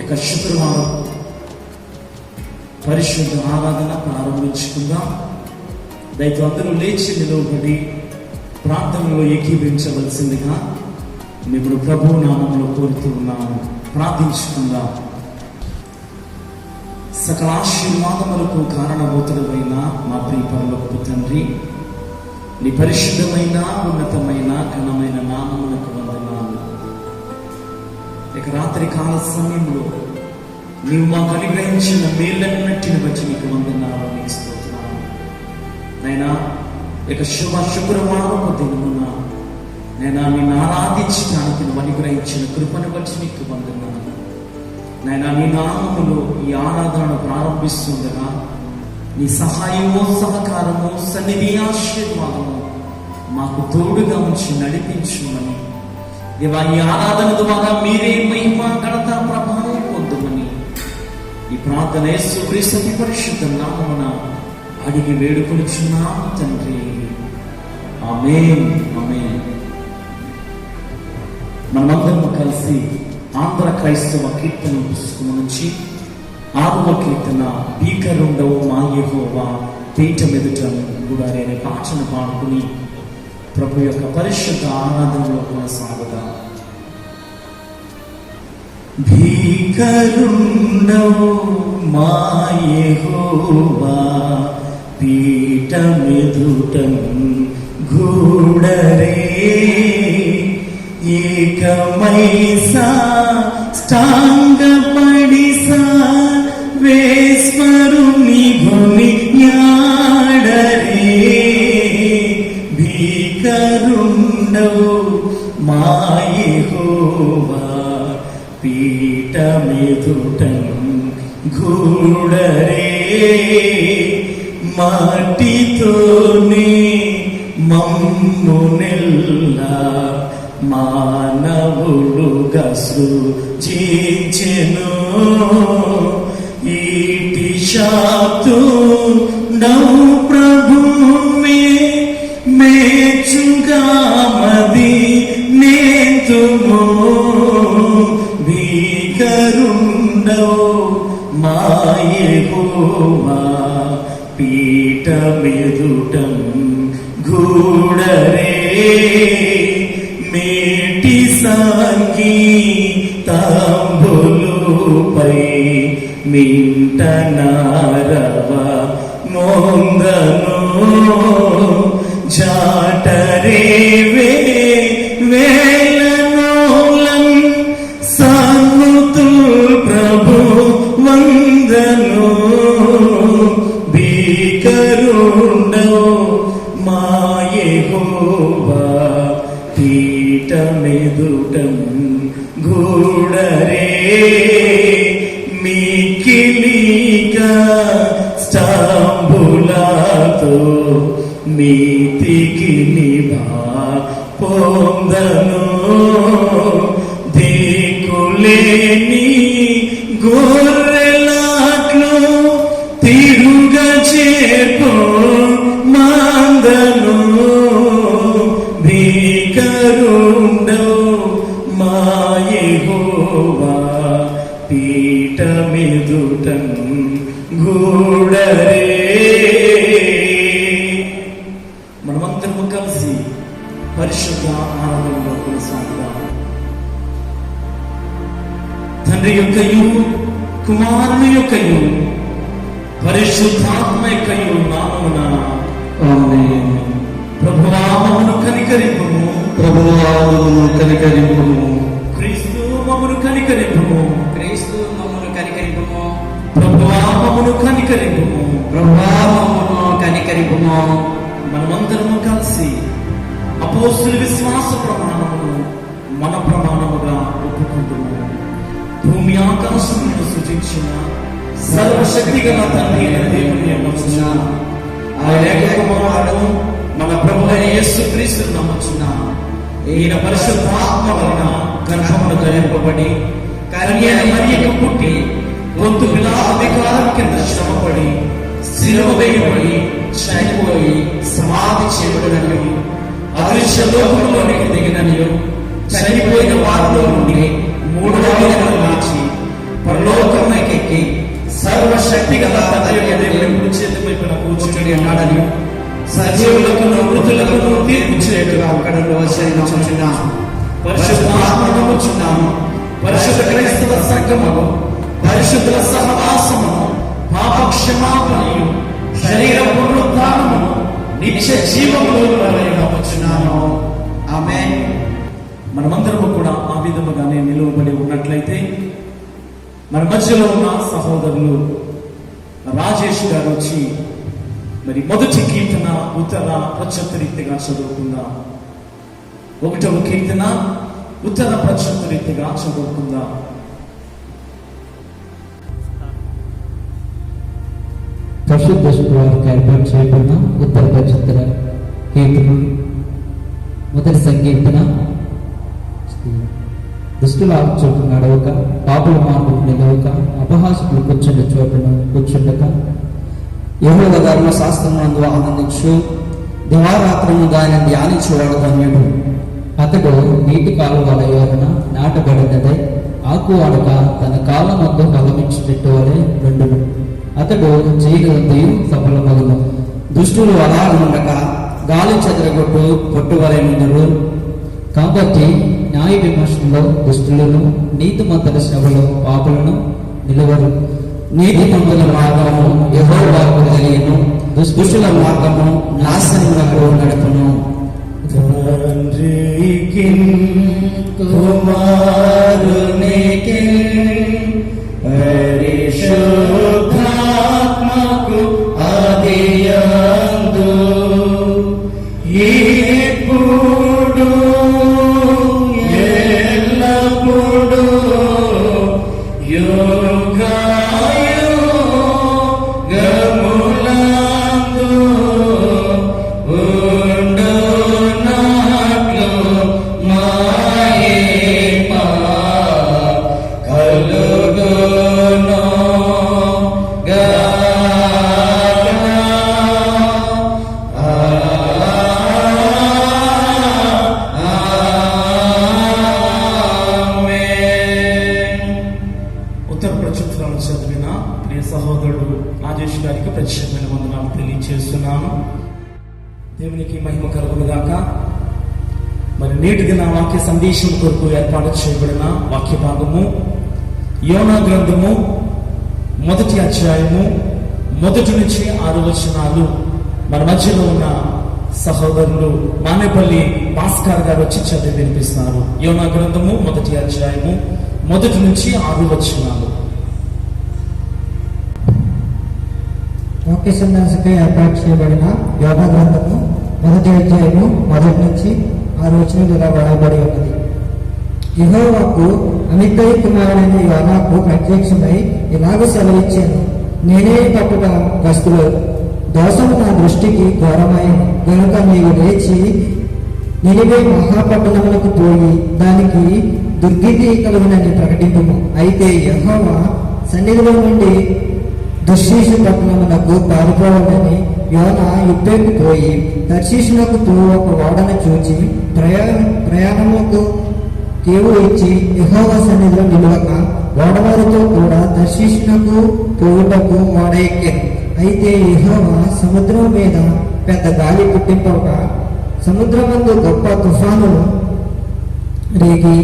ఇక శుక్రవారం పరిశుద్ధ ఆరాధన ప్రారంభించుకుందాం. దయతో అందరూ లేచి నిలవబడి ప్రార్థనలో ఏకీభవించవలసిందిగా మేము ప్రభు నామంలో కోరుతూ ఉన్నాము. ప్రార్థించుకుందాం. సకల ఆశీర్వాదములకు కారణభూతుడమైన మా ప్రియ పరలోకపు తండ్రి, నీ పరిశుద్ధమైన ఉన్నతమైన ఘనమైన నామమునకు వందనాలు. ఇక రాత్రి కాల సమయంలో నీవు మాకు అనుగ్రహించిన మేలన్నిటిని బట్టి నీకు వందనాలు, నీకు స్తోత్రాలు నైనా. ఇక శుక్రవారం దినమున నైనా నిన్ను ఆరాధించడానికి నువ్వు అనుగ్రహించిన కృపను బట్టి నీకు వందనాలు నైనా. నీ నామములో ఈ ఆరాధనను ప్రారంభిస్తుండగా నీ సహాయము, సహకారము, సన్నిధి, ఆశీర్వాదము మాకు తోడుగా ఉంచి నడిపించుమని దేవా, ఈ ఆరాధన ద్వారా మీరే మహిమ, ఘనత, ప్రభావం పొందుమని ఈ ప్రార్థన యేసుక్రీస్తు పరిశుద్ధ నామమున అడిగి వేడుకొనుచున్నాము తండ్రి. ఆమేన్, ఆమేన్. మనమందరం కలిసి ఆంధ్ర క్రైస్తవ కీర్తన పుస్తకం నుంచి 6వ కీర్తన భీకరుండవు మా యెహోవా పీఠం ఎదుట గుడారి అనే పాటను పాడుకుని ప్రభు యొక్క పరిశుద్ధ ఆరాధనలో కొనసాగుదాం. భీకరుండవు మా యెహోవా పీఠమెదుట గూడరే ఏకమైసా స్టాంగపడిసా వేశ్వరుని భూమి న్యాడరే. భీకరుండవు మా యెహోవా పీఠమెదుట గూడరే మాటితోనే మమ్మునెల్లా మానవుడుగా సృజించెను. ఈటి శాతు నవు ప్రభువే మేచుగా మది నేతుము. భీకరుండవు మా యెహోవా పీఠమెదుట గూడరే మేటి సంగీతంబులుపై మింటనారవ మోందను జాటరే వేలనోలం సన్నుతుల్ ప్రభు వందను. భీకరుండవు మా యెహోవా పీఠమెదుట గూడరే మిక్కిలిగా స్తంభులతో మీతికి నిభా పొందను. దిక్కులేని గొర్రెలాట్లు తిరుగ చేర్పు మందను. భీకరుండవు మా యెహోవా పీఠమెదుట గూడరే. మనమందరము కలిసి పరిశుద్ధ ఆరాధనలో కొనసాగుదాం. తండ్రి యొక్కయు, కుమారుని యొక్కయు, పరిశుద్ధాత్మ యొక్కయు నామమున ఆమేన్. ప్రభువా మమ్మను కనికరింపుము, ప్రభువా మమ్మను కనికరింపుము. క్రీస్తు మమ్మను కనికరింపుము, క్రీస్తు మమ్మను కనికరింపుము. ప్రభువా మమ్మను కనికరింపుము, ప్రభువా మమ్మను కనికరింపుము. మనమందరము కలిసి అపోస్తలుల విశ్వాస ప్రమాణమును మన ప్రమాణముగా ఒప్పుకుంటున్నాము. భూమి ఆకాశములను సృజించిన సర్వశక్తి గల తండ్రి అయిన దేవుని నమ్ముచున్న ఆయన ఏకకుమారుడు మన ప్రభువైన యేసుక్రీస్తును నమ్ముచున్న ఈయన పరిశుద్ధాత్మ వలన గర్భమును ధరింపబడి కన్య మరియకు పుట్టి పొంతు పిలాతు అధికారం కింద శ్రమపడి శిలువ వేయబడి చనిపోయి సమాధి చేయబడినని అదృశ్య లోకంలోనికి దిగినని చనిపోయిన వారిలో నుండి 3వ దినాన లేచి శక్తిగల తండ్రి దేవుని కుడి చేతి వైపున కూర్చుని ఉన్నాడని సజీవులకు మృతులకు తీర్పు చేయగా అక్కడలో వచ్చాము. పరిశుద్ధాత్మను వచ్చున్నాము. పరిశుద్ధ క్రైస్తవ సంఘమును, పరిశుద్ధుల సహవాసమును, పాప క్షమాపణయు, శరీర పునరుద్ధానమును, నిత్య జీవమును వచ్చున్నాము. ఆమేన్. మనమందరము కూడా ఆ విధముగానే నిలువబడి ఉన్నట్లయితే మన మధ్యలో ఉన్న సహోదరులు రాజేష్ గారు వచ్చి మరి మొదటి కీర్తన ఉత్తర ప్రత్యుత్తర రీతిగా చదువుకుందాం. 1వ కీర్తన ఉత్తర ప్రత్యుత్తర రీతిగా చదువుకుందాం. పరిశుద్ధ శుక్రవారికి ఏర్పాటు చేయబడిన ఉత్తర ప్రత్యుత్తర కీర్తన మొదటి సంకీర్తన. దుష్టుల చోటు నడవక, పాపుల మార్గం నిలవక, అపహాసకులు కూర్చుండే చోటును కూర్చుండక, యెహోవా ధర్మశాస్త్రమునందు ఆనందించు, దివారాత్రము దానిని ధ్యానించువాడు ధన్యుడు. అతడు నీటి కాలువల యోరన నాటబడినదే, ఆకు వాడక తన కాలం వద్ద ఫలమించేటట్టు వలె రెండును. అతడు చేయగలిగి సఫలమగును. దుష్టులు అలాగనుండక గాలి చెదరగొట్టు కొట్టువలెనుందురు. కాబట్టి న్యాయ విమర్శనలో దుష్టులను, నీతిమంతుల శ్రమలో పాపులను నిలువరు. నీతిమంతుల మార్గము యెహోవాకు తెలియను, దుష్టుల మార్గము నాశనమునకు నడుపును. తండ్రికి కుమారునికి పరిశుద్ధాత్మకు ఆదియందు ఇప్పుడు ఎల్లప్పుడు యుగయుగములందు ఉండునట్లు మహిమ కలుగును గాక. ఆమేన్. ఉత్తర ప్రత్యుత్తరాలు చదివిన ప్రియ సహోదరుడు రాజేష్ గారికి ప్రత్యేకమైన వందనాలు తెలియజేస్తున్నాను. దేవునికి మహిమ కలుగును గాక. మరి నేటి దిన వాక్య సందేశం కొరకు ఏర్పాటు చేయబడిన వాక్య భాగము యోనా గ్రంథము 1వ అధ్యాయము 1 నుంచి 6 వచనాలు. మన మధ్యలో ఉన్న సహోదరులు మానేపల్లి భాస్కర్ గారు వచ్చి చదివి వినిపిస్తున్నారు. యోనా గ్రంథము 1వ అధ్యాయము 1 నుంచి 6 వచనాలు. వాక్య సందేశకై ఏర్పాటు చేయబడిన యోనా గ్రంథము 1వ అధ్యాయము 1 నుంచి 6 వచనాలు ఇలా వ్రాయబడి ఉన్నది. యెహోవాకు అమిత్తయి కుమారుడైన యోనాకు ప్రత్యక్షమై ఇలాగ సెలవిచ్చాను, నేనే పట్టుట వస్తువు దోషము నా దృష్టికి ఘోరమైనది గనుక నీవు లేచి నినివే మహాపట్టణములకు పోయి దానికి దుర్గతి కలుగునని ప్రకటింపుము. అయితే యెహోవా సన్నిధిలో నుండి దుర్శీషు పట్టణమునకు పారిపోవాలని యోనా యుద్ధకు పోయి తర్షీషునకు ఒక ఓడను చూచి ప్రయాణముకు కేవు ఇచ్చి యెహోవా సన్నిధిలో నిలవక ఓడవారితో కూడా తర్షీషునకు పోవుటకు ఓడ ఎక్కాను. అయితే యెహోవా సముద్రం మీద పెద్ద గాలి పుట్టింపక సముద్రమందు గొప్ప తుఫానులు రేగి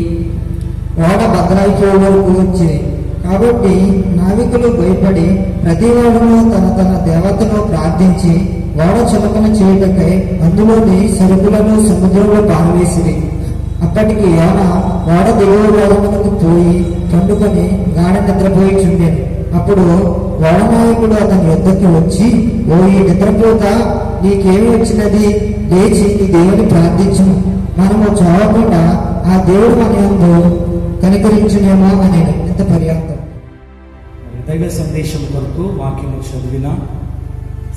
ఓడ భద్రాయిపోయే వరకు వచ్చింది. కాబట్టి నావికులు భయపడి ప్రతివాడును తన తన దేవతను ప్రార్థించి ఓడ చులకన చేయుటకై అందులోని సరుకులను సముద్రంలో పారవేసిరి. అప్పటికి యోనా ఓడ దిగువ భాగమునకు పోయి పండుకొని గాఢ నిద్రపోయిచుండెను. అప్పుడు ఓడనాయకుడు అతని యొద్దకు వచ్చి, ఓ ఈ నిద్రపోత, నీకేమి వచ్చినది? లేచి నీ దేవుని ప్రార్థించుము, మనము చావకుండా ఆ దేవుడు మన యందు కనికరించునేమో అని. ఎంత పర్యాప్తం. దైవ సందేశం కొరకు వాక్యము చదివిన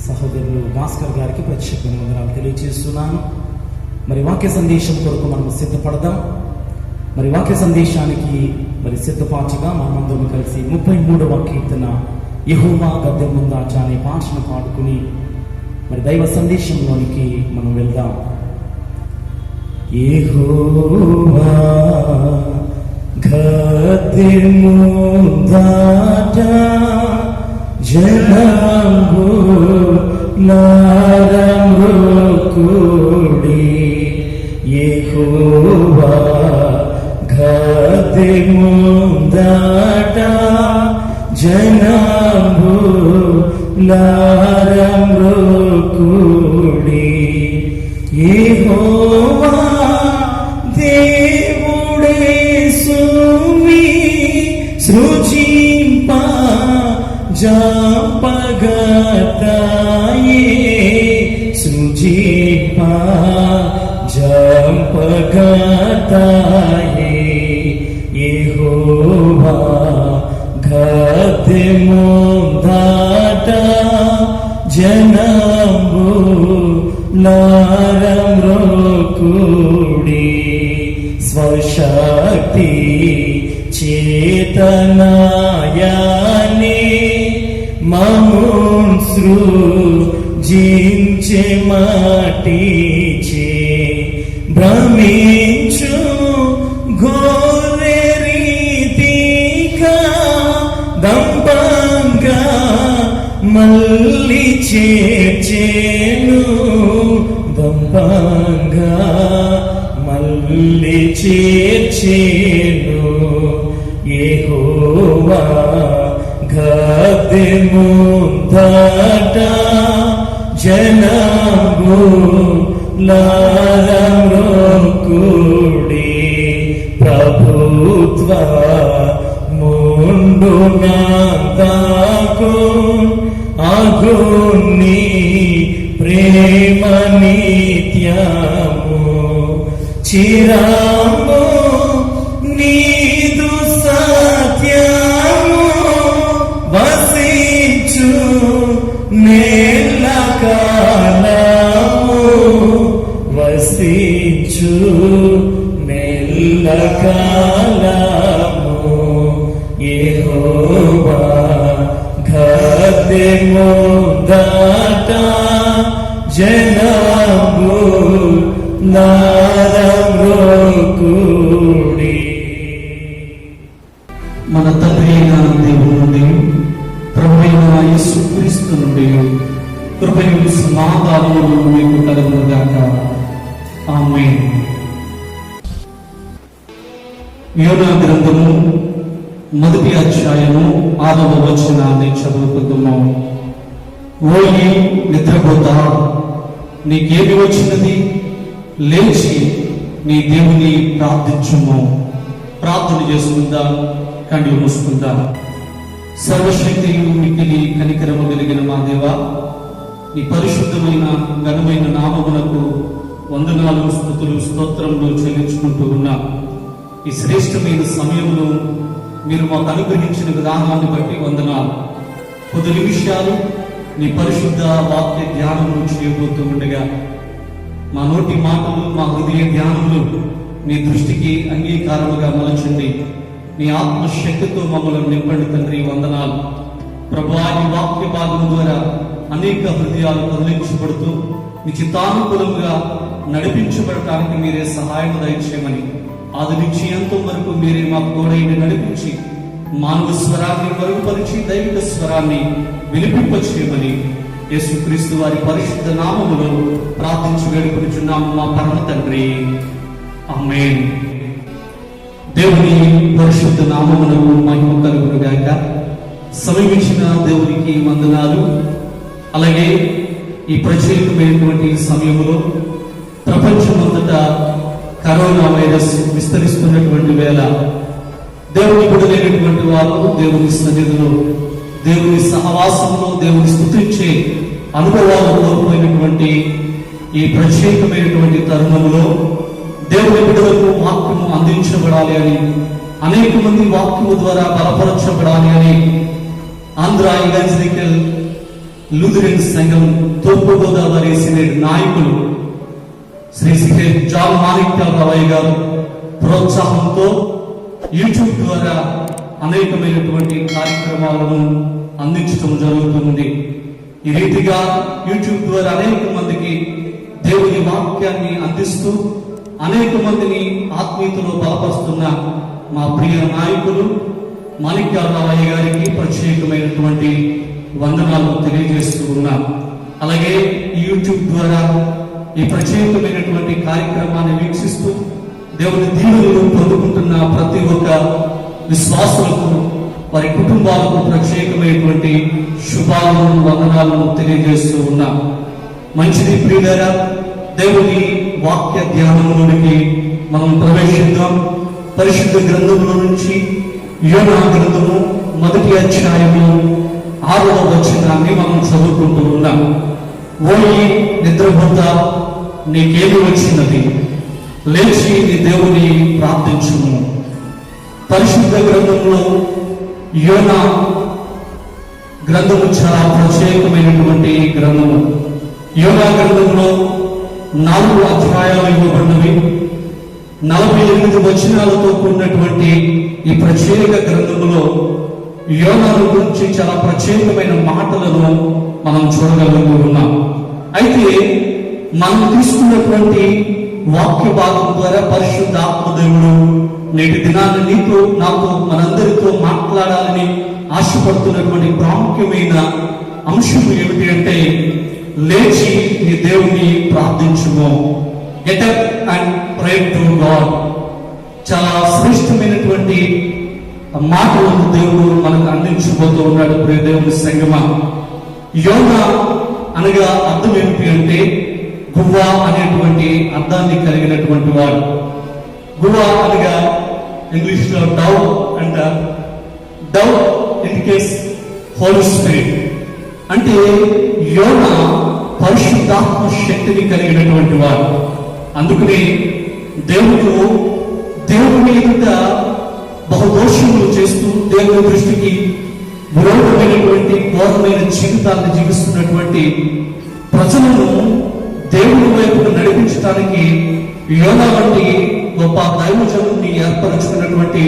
సహోదరులు భాస్కర్ గారికి ప్రత్యేకమైన వందనాలు తెలియజేస్తున్నాను. మరి వాక్య సందేశం కొరకు మనం సిద్ధపడదాం. మరి వాక్య సందేశానికి మరి సిద్ధపాటుగా మనమందరం కలిసి 33వ కీర్తన యెహోవా గద్దె ముందాచ అనే పాటను పాడుకుని మరి దైవ సందేశంలోనికి మనం వెళ్దాం. యెహోవా గద్దె ముందాచ జనంబులారమ్రుకుడి యెహోవా గద్దె ముందట జనంబులారమ్రుకుడి యెహోవా దేవుడేసుని సృజింప జంపగతాయే సృజింప జంపగతాయే యెహోవా గద్దె ముందట జనంబులారమ్రుకుడి స్వశక్తి చేతనాయాని మమున్ సృజించే మాటిచే భ్రమించు గోరె రీతిగా దంపంగా మళ్ళీ చేర్చేను దంపంగా మళ్ళీ చేర్చేను యెహోవా గద్దె ముందట జనంబులారమ్రుకుడి ప్రభుత్వ ముందునంతకు అగుని ప్రేమ నిత్యము చిరాము నీదు సత్యము వసించు నేల కాలము వసించు నేల కాలము యెహోవా గద్దె ముందట జనంబులారమ్రుకుడి. మన తండ్రి అయిన దేవుని నుండి ప్రభువైన యేసుక్రీస్తు నుండి కృపయు సమాధానములు మీకు కలుగునుగాక. ఆమేన్. యోనా గ్రంథము 1వ అధ్యాయము 6వ వచనాన్ని చదువుకుందాము. ఓయి నిద్రపోతా, నీకేమి వచ్చినది? లేచి నీ దేవుని ప్రార్థించుము. ప్రార్థన చేసుకుందాం, కళ్ళు మూసుకుందాం. సర్వశక్తియు మిక్కిలి కనికరము కలిగిన మా దేవా, నీ పరిశుద్ధమైన ఘనమైన నామమునకు వందనాలు, స్తుతులు, స్తోత్రములు చెల్లించుకుంటూ ఉన్నా. ఈ శ్రేష్టమైన సమయంలో మీరు మాకు అనుగ్రహించిన విధానాన్ని బట్టి వందనాలు. కొద్ది నిమిషాలు నీ పరిశుద్ధ వాక్య ధ్యానములు చేయబోతూ ఉండగా మా నోటి మాటలు, మా హృదయ ధ్యానములు నీ దృష్టికి అంగీకారముగా మలచండి. నీ ఆత్మశక్తితో మమ్మల్ని నింపండి తండ్రి. వందనాలు ప్రభువా. ఈ వాక్య భాగం ద్వారా అనేక హృదయాలు కదిలించబడుతూ నీ చిత్తానుకూలంగా నడిపించబడటానికి మీరే సహాయం దయచేయమని, ఆది నుంచి ఎంతో వరకు మీరే మా తోడైన నడిపించి మానవ స్వరాన్ని మరుగుపరిచి దైవిక స్వరాన్ని వినిపింపచేయమని యేసుక్రీస్తు వారి పరిశుద్ధ నామములో ప్రార్థించి వేడుకొనుచున్నాము మా పరమ తండ్రి. ఆమేన్. దేవుని పరిశుద్ధ నామమునకు మహిమ కలుగునుగాక. సమీపించిన దేవునికి వందనాలు. అలాగే ఈ ప్రత్యేకమైనటువంటి సమయంలో ప్రపంచమంతటా కరోనా వైరస్ విస్తరిస్తున్నటువంటి వేళ దేవుని బిడ్డలైనటువంటి వారు దేవుని సన్నిధిలో, దేవుని సహవాసంలో, దేవుని స్తుతించే అనుభవాలు కోల్పోయినటువంటి ఈ ప్రత్యేకమైనటువంటి తరుణంలో దేవుని బిడ్డలకు వాక్యము అందించబడాలి అని, అనేక మంది వాక్యము ద్వారా బలపరచబడాలి అని ఆంధ్ర ఈవాంజలికల్ లూథరన్ సంఘం తూర్పు గోదావరి సినెడ్ నాయకులు శ్రీ జాన్ మాణిక్యాలరావు గారు ప్రోత్సాహంతో యూట్యూబ్ ద్వారా అనేకమైనటువంటి కార్యక్రమాలను అందించడం జరుగుతుంది. ఈ రీతిగా యూట్యూబ్ ద్వారా అనేక మందికి దేవుని వాక్యాన్ని అందిస్తూ అనేక మందిని ఆత్మీయతలో బలపరుస్తున్న మా ప్రియ నాయకులు మాణిక్యాలరావు గారికి ప్రత్యేకమైనటువంటి వందనాలు తెలియజేస్తూ ఉన్నాం. అలాగే యూట్యూబ్ ద్వారా ఈ ప్రత్యేకమైనటువంటి కార్యక్రమాన్ని వీక్షిస్తూ దేవుని దీవెనలు పొందుకుంటున్న ప్రతి ఒక్క విశ్వాసులకు, వారి కుటుంబాలకు ప్రత్యేకమైనటువంటి శుభాలను, వందనాలను తెలియజేస్తూ ఉన్నాం. మంచిది ప్రియులారా, దేవుని వాక్య ధ్యానంలోనికి మనం ప్రవేశిద్దాం. పరిశుద్ధ గ్రంథంలో నుంచి యోనా గ్రంథము 1వ అధ్యాయము 6వ వచనాన్ని మనం చదువుకుంటూ ఉన్నాం. ఓయి నిద్రపోతా, నీకేమి వచ్చినది? లేచి నీ దేవుని ప్రార్థించుము. పరిశుద్ధ గ్రంథంలో యోనా గ్రంథము చాలా ప్రత్యేకమైనటువంటి గ్రంథము. యోనా గ్రంథంలో 4 అధ్యాయాలు ఇవ్వబడినవి. 48 వచనాలతో కూడినటువంటి ఈ ప్రత్యేక గ్రంథములో యోనాను గురించి చాలా ప్రత్యేకమైన మాటలను మనం చూడగలుగుతూ ఉన్నాం. అయితే మనం తీసుకున్నటువంటి వాక్య భాగం ద్వారా పరిశుద్ధాత్మ దేవుడు నేటి దినాన్ని నీతో, నాకు, మనందరితో మాట్లాడాలని ఆశపడుతున్నటువంటి ప్రాముఖ్యమైన అంశం ఏమిటి అంటే, లేచి నీ దేవుని ప్రార్థించుము. Get up and pray to God. చాలా శ్రేష్టమైనటువంటి మాటలను దేవుడు మనకు అందించబోతూ ఉన్నాడు. ప్రియ దేవుని సంగమా, యోనా అనగా అర్థం ఏమిటి అంటే, గువ్వ అనేటువంటి అర్థాన్ని కలిగినటువంటి వాడు. గువ్వ అనగా ఇంగ్లీష్ లో డవ్ అంటారు. Dove indicates holy spirit. అంటే యోనా పరిశుద్ధాత్మ శక్తిని కలిగినటువంటి వాడు. అందుకని దేవుని ఎదుట బహుదోషములు చేస్తూ దేవుని దృష్టికి విరోధమైనటువంటి ఘోరమైన జీవితాన్ని జీవిస్తున్నటువంటి ప్రజలను దేవుని వైపుకు నడిపించడానికి యోనా వంటి గొప్ప దైవజనుడిని ఏర్పరచుకున్నటువంటి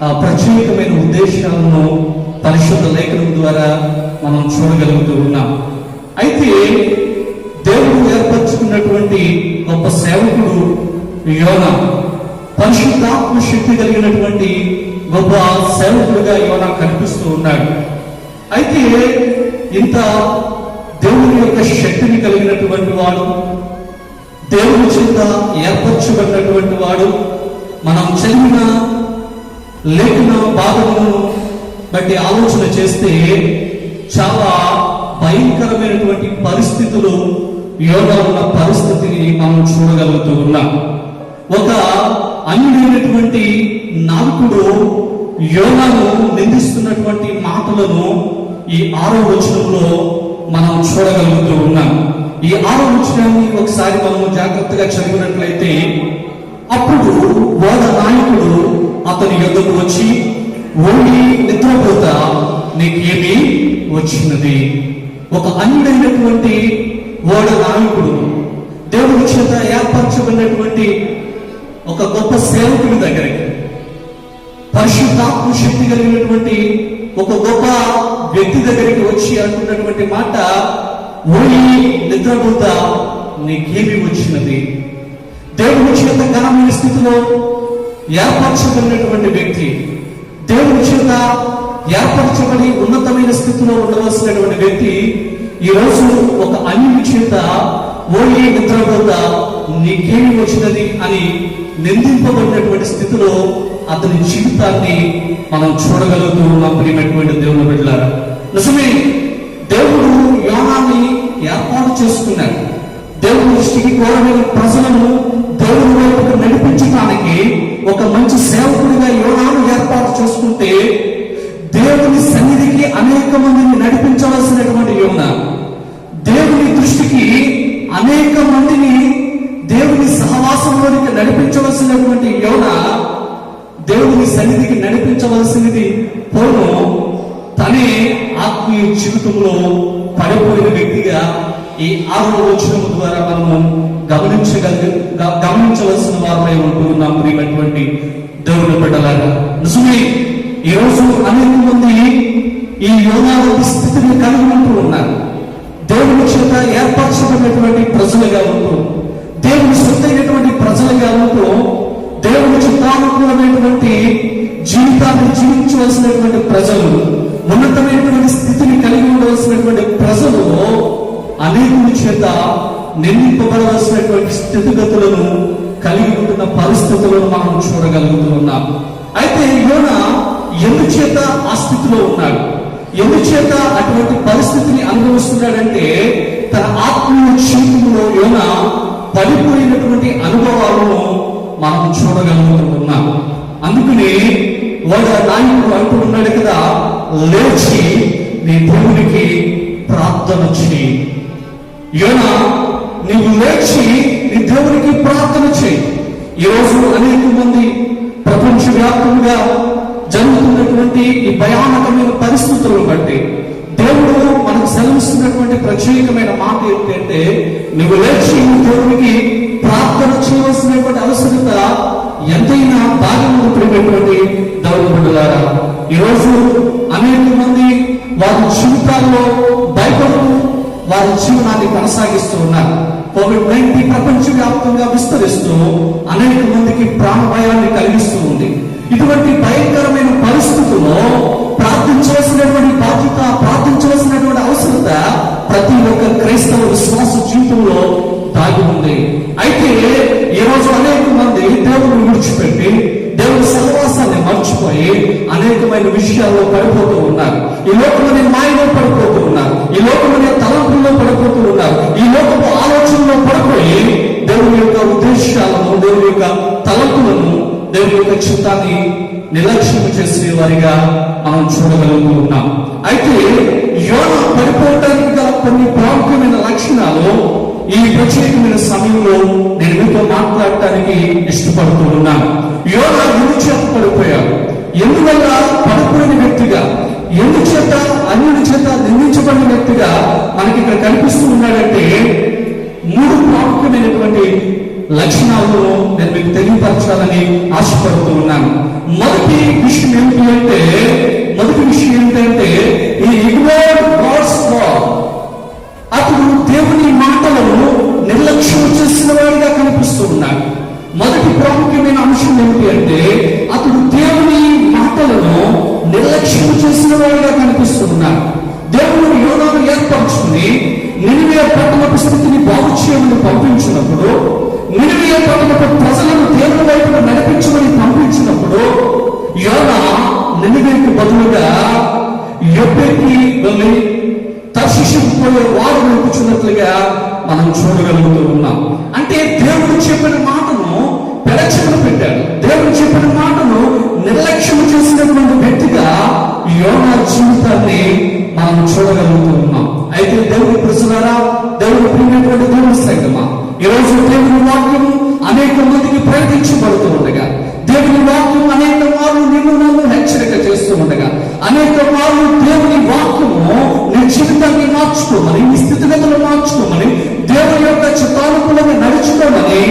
ఆ ప్రత్యేకమైన ఉద్దేశాలను పరిశుద్ధ లేఖనం ద్వారా మనం చూడగలుగుతూ ఉన్నాం. అయితే దేవుడు ఏర్పరచుకున్నటువంటి గొప్ప సేవకుడు యోనా, పరిశుద్ధాత్మ శక్తి కలిగినటువంటి గొప్ప సేవకుడుగా యోనా కనిపిస్తూ ఉన్నాడు. అయితే ఇంత దేవుని యొక్క శక్తిని కలిగినటువంటి వాడు, దేవుని చేత ఏర్పరచబడినటువంటి వాడు, మనం చదివిన లేఖన భాగములను బట్టి ఆలోచన చేస్తే చాలా భయంకరమైనటువంటి పరిస్థితులు యోనా ఉన్న పరిస్థితిని మనం చూడగలుగుతూ ఉన్నాం. ఒక అన్యుడైనటువంటి నావికుడు యోనాను నిందిస్తున్నటువంటి మాటలను ఈ 6వ వచనంలో మనం చూడగలుగుతూ ఉన్నాం. ఈ 6వ వచనాన్ని ఒకసారి మనం జాగ్రత్తగా చదివినట్లయితే, అప్పుడు ఓడ నాయకుడు అతని యొద్దకు వచ్చి, ఓడి నిద్రపోతా, నీకేమి వచ్చినది? ఒక అన్యుడైనటువంటి ఓడ నాయకుడు, దేవుడి చేత ఏర్పరచబడినటువంటి ఒక గొప్ప సేవకుడి దగ్గరికి, పరిశుద్ధాత్మ శక్తి కలిగినటువంటి ఒక గొప్ప వ్యక్తి దగ్గరికి వచ్చి అంటున్నటువంటి మాట, ఓయి నిద్రపోతా, నీకేమి వచ్చినది? దేవుడి చేత ఘనమైన స్థితిలో ఏర్పరచబడినటువంటి వ్యక్తి, దేవుడి చేత ఏర్పరచబడి ఉన్నతమైన స్థితిలో ఉండవలసినటువంటి వ్యక్తి ఈ రోజు ఒక అన్యుడి చేత ఓయి నిద్రపోతా, నీకేమి వచ్చినది అని నిందింపబడినటువంటి స్థితిలో అతని జీవితాన్ని మనం చూడగలుగుతూ ఉన్నాం. ప్రియమైనటువంటి దేవుని బిడ్డలారా, నిజమే, దేవుడు యోనాన్ని ఏర్పాటు చేసుకున్నాడు. దేవుడి దృష్టికి ఘోరమైన ప్రజలను దేవుని వైపుకు నడిపించడానికి ఒక మంచి సేవకుడిగా యోనాను ఏర్పాటు చేసుకుంటే, దేవుని సన్నిధికి అనేక మందిని నడిపించవలసినటువంటి యోనా, దేవుని దృష్టికి అనేక మందిని దేవుని సహవాసంలోనికి నడిపించవలసినటువంటి యోనా, దేవుని సన్నిధికి నడిపించవలసినది పోను, తనే ఆత్మీయ జీవితంలో పడిపోయిన వ్యక్తిగా ఈ 6వ వచనం ద్వారా మనము గమనించవలసిన వారమై ఉంటూ ఉన్నాం. ప్రియమైనటువంటి దేవుని బిడ్డలారా, నిజమే, ఈ రోజు అనేక మంది ఈ యోనా స్థితిని కలిగి ఉంటూ ఉన్నారు. దేవుని చేత ఏర్పరచబడినటువంటి ప్రజలుగా ఉంటూ, దేవుని సొత్తైనటువంటి ప్రజలుగా ఉంటూ, దేవుని చిత్తానుకూలమైనటువంటి జీవితాన్ని జీవించవలసినటువంటి ప్రజలు, ఉన్నతమైనటువంటి స్థితిని కలిగి ఉండవలసిన నివసించినటువంటి ప్రజలు అనేకుని చేత నిందింపబడవలసినటువంటి స్థితిగతులను కలిగి ఉంటున్న పరిస్థితులను మనం చూడగలుగుతున్నాం. అయితే యోనా ఎందుచేత ఆ స్థితిలో ఉన్నాడు, ఎందుచేత అటువంటి పరిస్థితిని అనుభవిస్తున్నాడంటే తన ఆత్మీయ జీవితంలో యోనా పడిపోయినటువంటి అనుభవాలను మనం చూడగలుగుతున్నాం. అందుకని వాడు నాయకుడు అంటూ ఉన్నాడు కదా, లేచి నీ దేవునికి ప్రార్థన చేయి. యోనా, నీవు లేచి నీ దేవునికి ప్రార్థన చేయి. ఈరోజు అనేక మంది ప్రపంచవ్యాప్తంగా జరుగుతున్నటువంటి ఈ భయానకమైన పరిస్థితులను బట్టి దేవుడు మనకు సెలవిస్తున్నటువంటి ప్రత్యేకమైన మాట ఏంటంటే, నువ్వు లేచి దేవునికి ప్రార్థన చేయవలసినటువంటి అవసరత ఎంతైనా బాధ్యత పడినటువంటి దేవుని బిడ్డలారా, ఈరోజు అనేక మంది వారి జీవితాల్లో భయపడుతూ వారి జీవనాన్ని కొనసాగిస్తూ ఉన్నారు. కోవిడ్-19 ప్రపంచవ్యాప్తంగా విస్తరిస్తూ అనేక మందికి ప్రాణభయాన్ని కలిగిస్తూ ఉంది. ఇటువంటి భయంకరమైన పరిస్థితుల్లో ప్రార్థించవలసినటువంటి బాధ్యత, ప్రార్థించవలసినటువంటి అవసరత ప్రతి ఒక్క క్రైస్తవ విశ్వాస జీవితంలో దాగి ఉంది. అయితే ఈరోజు అనేక మంది దేవుని విడిచిపెట్టి దేవుని సహవాసాన్ని మర్చిపోయి అనేకమైన విషయాల్లో పడిపోతూ ఉన్నారు. ఈ లోకమనే మాయలో పడిపోతూ ఉన్నారు, ఈ లోకమనే తలంపుల్లో పడిపోతూ ఉన్నారు, ఈ లోకపు ఆలోచనలో పడిపోయి దేవుని యొక్క ఉద్దేశాలను, దేవుని యొక్క తలంపులను, దేవుని యొక్క చిత్తాన్ని నిర్లక్ష్యం చేసే వారిగా మనం చూడగలుగుతూ ఉన్నాం. అయితే యోనా పడిపోవడానికి గల కొన్ని ప్రాముఖ్యమైన లక్షణాలు ఈ ప్రత్యేకమైన సమయంలో నేను మీతో మాట్లాడటానికి ఇష్టపడుతూ ఉన్నాను. యోనా ఎందుచేత పడిపోయాడు, ఎందువల్ల పడిపోయిన వ్యక్తిగా, ఎందుచేత అన్యుని చేత నిందించబడిన వ్యక్తిగా మనకి ఇక్కడ కనిపిస్తూ ఉన్నాడంటే 3 ప్రాముఖ్యమైనటువంటి లక్షణాలను నేను మీకు తెలియపరచాలని ఆశపడుతూ ఉన్నాను. మొదటి విషయం ఏంటంటే ఈ ఇగ్నోర్ గాడ్స్ వర్డ్, అతడు దేవుని మాటలను నిర్లక్ష్యం చేసిన వాడిగా కనిపిస్తూ ఉన్నాడు. మొదటి ప్రాముఖ్యమైన అంశం ఏమిటి అంటే అతడు దేవుని మాటలను నిర్లక్ష్యం చేసిన వాడిగా కనిపిస్తూ ఉన్నాడు. దేవుడు యోనాను ఏర్పరచుకుని నినివే పట్టణపు స్థితిని బాగు చేయమని పంపించినప్పుడు, నినివే పట్టణపు ప్రజలను దేవుని వైపున నడిపించమని పంపించినప్పుడు యోనా నినివేకు బదులుగా యొప్పేకి వెళ్ళి తర్షీషుకు పోయే వారు కూర్చున్నట్లుగా మనం చూడగలుగుతూ ఉన్నాం. అంటే దేవుడు చెప్పిన మాటను పెడచెవిన పెట్టాడు, దేవుడు చెప్పిన మాటను నిర్లక్ష్యం చేసినటువంటి వ్యక్తిగా యోనా జీవితాన్ని మనం చూడగలుగుతూ ఉన్నాం. అయితే దేవుడి ప్రజలారా, దేవుడు ప్రియమైనటువంటి దేవుడి సంగమా, ఈరోజు దేవుని వాక్యం అనేక మందికి ప్రకటించబడుతూ ఉండగా, దేవుని వాక్యం అనేక మార్లు నిన్ను నన్ను హెచ్చరిక చేస్తూ ఉండగా, అనేక మార్లు దేవుని వాక్యము నీ జీవితాన్ని మార్చుకోమని, నీ స్థితిగతులు మార్చుకోమని, దేవుని యొక్క చిత్తానుకూలంగా నడుచుకోమని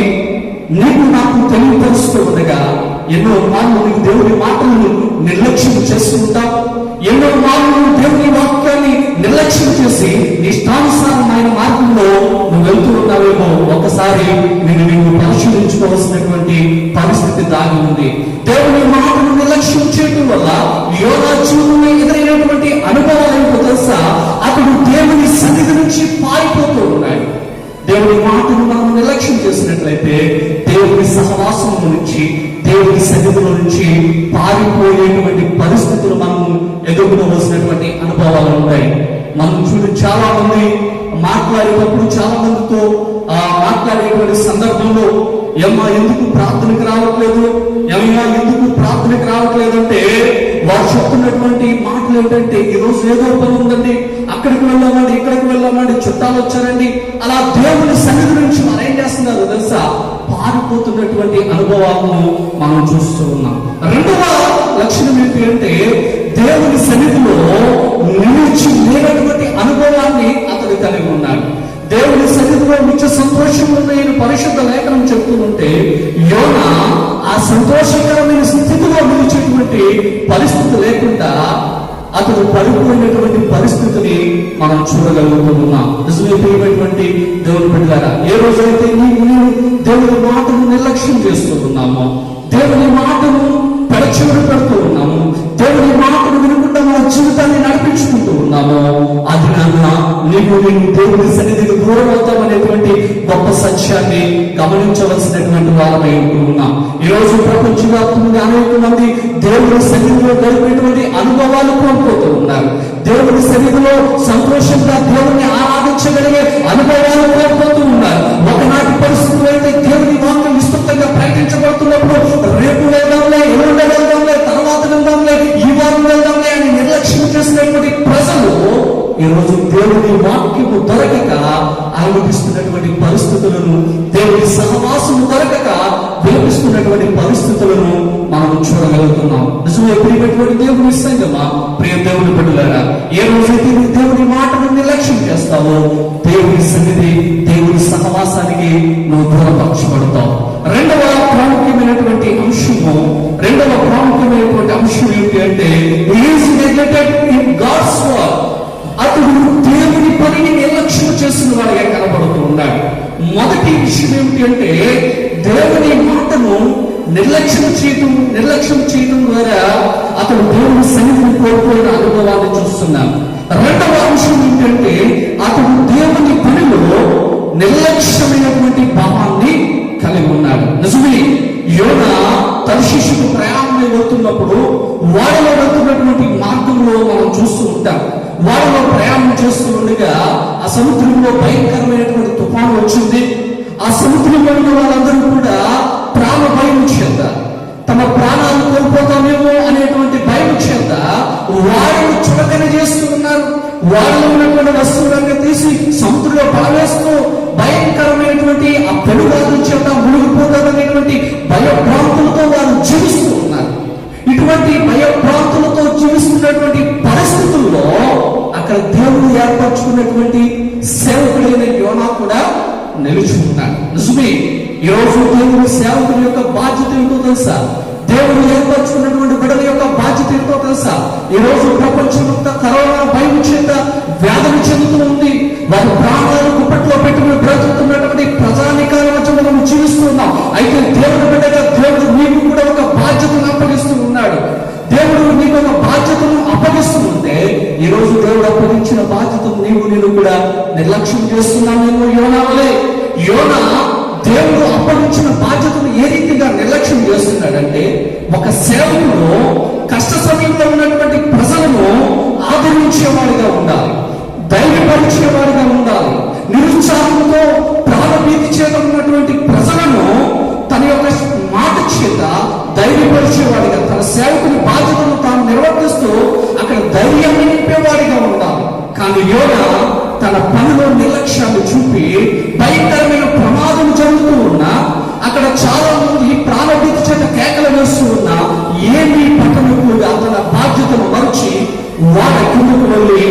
నీకు నాకు తెలియపరుస్తూ ఉండగా ఎన్నో మార్లు నీకు దేవుని మాటలను నిర్లక్ష్యం చేసుకుంటావు. ఎన్నో మార్లు దేవుని వాక్యాన్ని నిర్లక్ష్యం చేసి నీ ఇష్టానుసారమైన మార్గంలో నువ్వు వెళ్తూ ఉన్నావేమో ఒకసారి నీవు పరిశీలించుకోవాల్సినటువంటి పరిస్థితి దాగి ఉంది. దేవుని మాటను నిర్లక్ష్యం చేయడం వల్ల యోనా జీవితంలో ఎదురైనటువంటి అనుభవాలు ఏమిటో తెలుసా? అతడు దేవుని సన్నిధి నుంచి పారిపోతూ ఉన్నాడు. దేవుని మాటను మనం నిర్లక్ష్యం చేసినట్లయితే దేవుని సహవాసం నుంచి, దేవుని సన్నిధిలో నుంచి పారిపోయేటువంటి పరిస్థితులు మనం ఎదుర్కోవలసినటువంటి అనుభవాలు ఉన్నాయి. మనం చూడు, చాలా మంది మాట్లాడేటప్పుడు చాలా మందితో మాట్లాడేటువంటి సందర్భంలో ఏమ్మా ఎందుకు ప్రార్థనకు రావట్లేదు, ఏమయ్యా ఎందుకు ప్రార్థనకు రావట్లేదు అంటే వారు చెప్తున్నటువంటి మాటలు ఏంటంటే ఈరోజు ఏదో పని ఉందండి, అక్కడికి వెళ్ళామండి, ఇక్కడికి వెళ్ళామండి, చుట్టాలు వచ్చారండి, అలా దేవుని సన్నిధి నుంచి వారు ఏం చేస్తున్నారు తెలుసా? పారిపోతున్నటువంటి అనుభవాలను మనం చూస్తూ ఉన్నాం. రెండవ లక్షణం ఏంటి అంటే దేవుని సన్నిధిలో నిలిచి లేనటువంటి అనుభవాన్ని అతడు కలిగి ఉన్నాడు. దేవుని సన్నిధిలో నిత్య సంతోషం ఉన్నాయని పరిశుద్ధ లేఖనం చెప్తూ ఉంటే యోనా ఆ సంతోషకరమైన స్థితిలో నిలిచేటువంటి పరిస్థితి లేకుండా అతడు పడిపోయినటువంటి పరిస్థితిని మనం చూడగలుగుతూ ఉన్నాం. నిజమైనటువంటి దేవుని బిడ్డలారా, ఏ రోజైతే నీవు దేవుని మాటను నిర్లక్ష్యం చేస్తూ ఉన్నామో, దేవుని మాటను పెడచెవిన పెడుతూ ఉన్నాము, దేవుని మాటను వినకుండా మన జీవితాన్ని నడిపించుకుంటూ ఉన్నాము, అది నన్ను నేను దేవుని సన్నిధికి దూరం అవుతామనేటువంటి గొప్ప సత్యాన్ని గమనించవలసినటువంటి వారమై ఉంటున్నాం. ఈ రోజు ప్రపంచవ్యాప్తంగా అనేక మంది దేవుని సన్నిధిలో గడిపేటువంటి అనుభవాలు కోల్పోతూ ఉన్నారు. దేవుని సన్నిధిలో సంతోషంగా దేవుని ఆరాధించగలిగే అనుభవాలు కోల్పోతూ ఉన్నారు. ఒకనాటి పరిస్థితులు అయితే దేవుని వాక్యం విస్తృతంగా ప్రకటించబడుతున్నప్పుడు రేపు వెళ్దాంలే, ఎల్లుండి వెళ్దాంలే, తర్వాత వెళ్దాంలే, ఈ వారం వెళ్దాంలే అని నిర్లక్ష్యం చేసినటువంటి ప్రజలు ఈ రోజు దేవుని వాక్యము దొరకక ఆలోచిస్తున్నటువంటి పరిస్థితులను, దేవుని సహవాసము దొరకక విలపిస్తున్నటువంటి పరిస్థితులను మనం చూడగలుగుతున్నాం. నిజమే ప్రియమైనటువంటి దేవుని సంగమా, ప్రియ దేవుని బిడ్డలారా, ఏ రోజైతే నువ్వు దేవుని మాటను నిర్లక్ష్యం చేస్తావో దేవుని సన్నిధి, దేవుని సహవాసానికి నువ్వు దూరపరచబడతావు. రెండవ ప్రాముఖ్యమైనటువంటి అంశం ఏంటి అంటే గాడ్స్ వర్క్. అతడు దేవుని పనిని నిర్లక్ష్యం చేసిన వాడిగా కనబడుతూ ఉన్నాడు. మొదటి విషయం ఏమిటి అంటే దేవుని మాటను నిర్లక్ష్యం చేయడం ద్వారా అతడు దేవుని సన్నిధిని కోల్పోయిన అనుభవాన్ని చూస్తున్నాడు. రెండవ అంశం ఏంటంటే అతడు దేవుని పనిలో నిర్లక్ష్యమైనటువంటి భావాన్ని కలిగి ఉన్నాడు. నిజమే, యోనా తర్షీషుకు ప్రయాణం వెళ్తున్నప్పుడు వారిలో వెళ్తున్నటువంటి మార్గంలో మనం చూస్తూ ఉంటాం. వారిలో ప్రయాణం చేస్తూ ఉండగా ఆ సముద్రంలో భయంకరమైనటువంటి తుఫాను వచ్చింది. ఆ సముద్రంలో ఉన్న వాళ్ళందరూ కూడా ప్రాణ భయం చేత, తమ ప్రాణాలు కోల్పోతామేమో అనేటువంటి భయం చేత వారిని చులకన చేస్తూ ఉన్నారు. వారిలో ఉన్నటువంటి వస్తువులన్నీ తీసి సముద్రంలో పడవేస్తూ భయంకరమైనటువంటి ఆ పెనుగాలి చేత మునిగిపోతామనేటువంటి భయభ్రాంతులతో వారు జీవిస్తూ ఉన్నారు. ఇటువంటి భయభ్రాంతులతో జీవిస్తున్నటువంటి పరిస్థితుల్లో అక్కడ దేవుడు ఏర్పరచుకున్నటువంటి సేవకుడైన యోనా కూడా నిలిచి ఉన్నాడు. నిజమే, ఈరోజు దేవుని సేవకుల యొక్క బాధ్యత ఏంటో తెలుసా? దేవుడు ఏర్పరచుకున్నటువంటి బిడ్డల యొక్క బాధ్యత ఏంటో తెలుసా? ఈ రోజు ప్రపంచమంతా కరోనా భయం చేత వ్యాధులు చెందుతూ ఉంది. వారి ప్రాణాలు గుప్పట్లో పెట్టుకుని బ్రతుకుతున్నటువంటి ప్రజానికాల మధ్య మనం జీవిస్తున్నాం. అయితే దేవుడు బిడ్డగా దేవుడు నీకు కూడా ఒక బాధ్యతను అప్పగిస్తూ ఉన్నాడు. దేవుడు నీకు ఒక బాధ్యతను అప్పగిస్తూ ఉంటే ఈ రోజు దేవుడు అప్పగించిన బాధ్యతను నేను కూడా నిర్లక్ష్యం చేస్తున్నామేమో యోనా వలె. యోనా దేవుడు అప్పగించిన బాధ్యతను ఏ రీతిగా నిర్లక్ష్యం చేస్తున్నాడంటే, ఒక సేవకుడు కష్ట సమయంలో ఉన్నటువంటి ప్రజలను ఆదరించేవాడిగా ఉండాలి, ధైర్యపరిచేవాడిగా ఉండాలి. నిరుత్సాహంతో ప్రాణభీతి చేత ఉన్నటువంటి ప్రజలను తన యొక్క మాట చేత ధైర్యపరిచేవాడిగా, తన సేవకుని బాధ్యతను తాను నిర్వర్తిస్తూ అక్కడ ధైర్యాన్ని నింపేవాడిగా ఉండాలి. కానీ యోనా తన పనిలో నిర్లక్ష్యాన్ని చూపి భయంకరమైన ప్రమాదం జరుగుతూ ఉన్నా, అక్కడ చాలా మంది ప్రాణభీతి చేత కేకలు వేస్తూ ఉన్నా ఏమీ పట్టణకులుగా తన బాధ్యతను మరచి వాళ్ళ కిందకు వెళ్ళి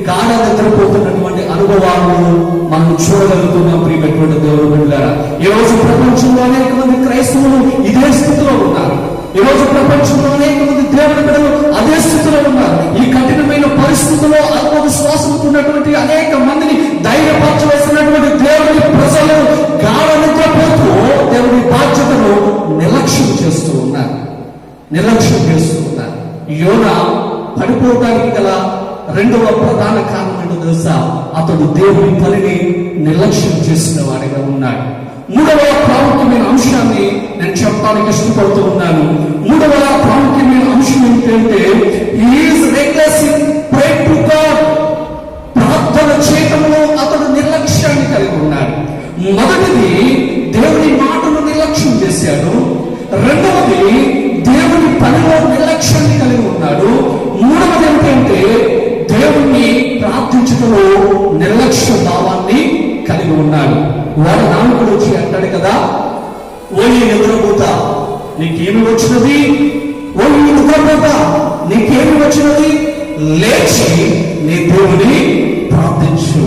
గాఢ నిద్రపోతున్నటువంటి అనుభవాలను మనం చూడగలుగుతున్నాం. ప్రియమైనటువంటి దేవుడు బిడ్డలారా, ఈ రోజు ప్రపంచంలో అనేక మంది క్రైస్తవులు ఇదే స్థితిలో ఉన్నారు. ఈ రోజు ప్రపంచంలో అనేక మంది దేవుని బిడ్డలు అదే స్థితిలో ఉన్నారు. ఈ కఠినమైన పరిస్థితుల్లో ఆత్మవిశ్వాసంతో ఉన్నటువంటి అనేక మందిని ధైర్యపరచవలసినటువంటి దేవుని ప్రజలు గాఢ నిద్రపోతూ దేవుని బాధ్యతను నిర్లక్ష్యం చేస్తూ ఉన్నారు. యోనా పడిపోవడానికి గల రెండవ ప్రధాన కారణం ఏంటో తెలుసా? అతడు దేవుని పనిని నిర్లక్ష్యం చేసిన వాడిగా ఉన్నాడు. మూడవ ప్రాముఖ్యమైన అంశాన్ని నేను చెప్పడానికి ఇష్టపడుతూ ఉన్నాను. మూడవ ప్రాముఖ్యమైన అంశం ఏంటంటే ప్రార్థన చేయటంలో అతడు నిర్లక్ష్యాన్ని కలిగి ఉన్నాడు. మొదటిది దేవుని మాటను నిర్లక్ష్యం చేశాడు. రెండవది దేవుని పనిలో నిర్లక్ష్యాన్ని కలిగి ఉన్నాడు. మూడవది ఏంటంటే దేవుణ్ణి ప్రార్థించడంలో నిర్లక్ష్య భావాన్ని కలిగి ఉన్నాడు. వాడు నామకుడు వచ్చి అంటాడు కదా, ఓయి నిద్రపోతా నీకేమి వచ్చినది, ఓయి నిద్రపోతా నీకేమి వచ్చినది, లేచి నీ దేవుని ప్రార్థించు,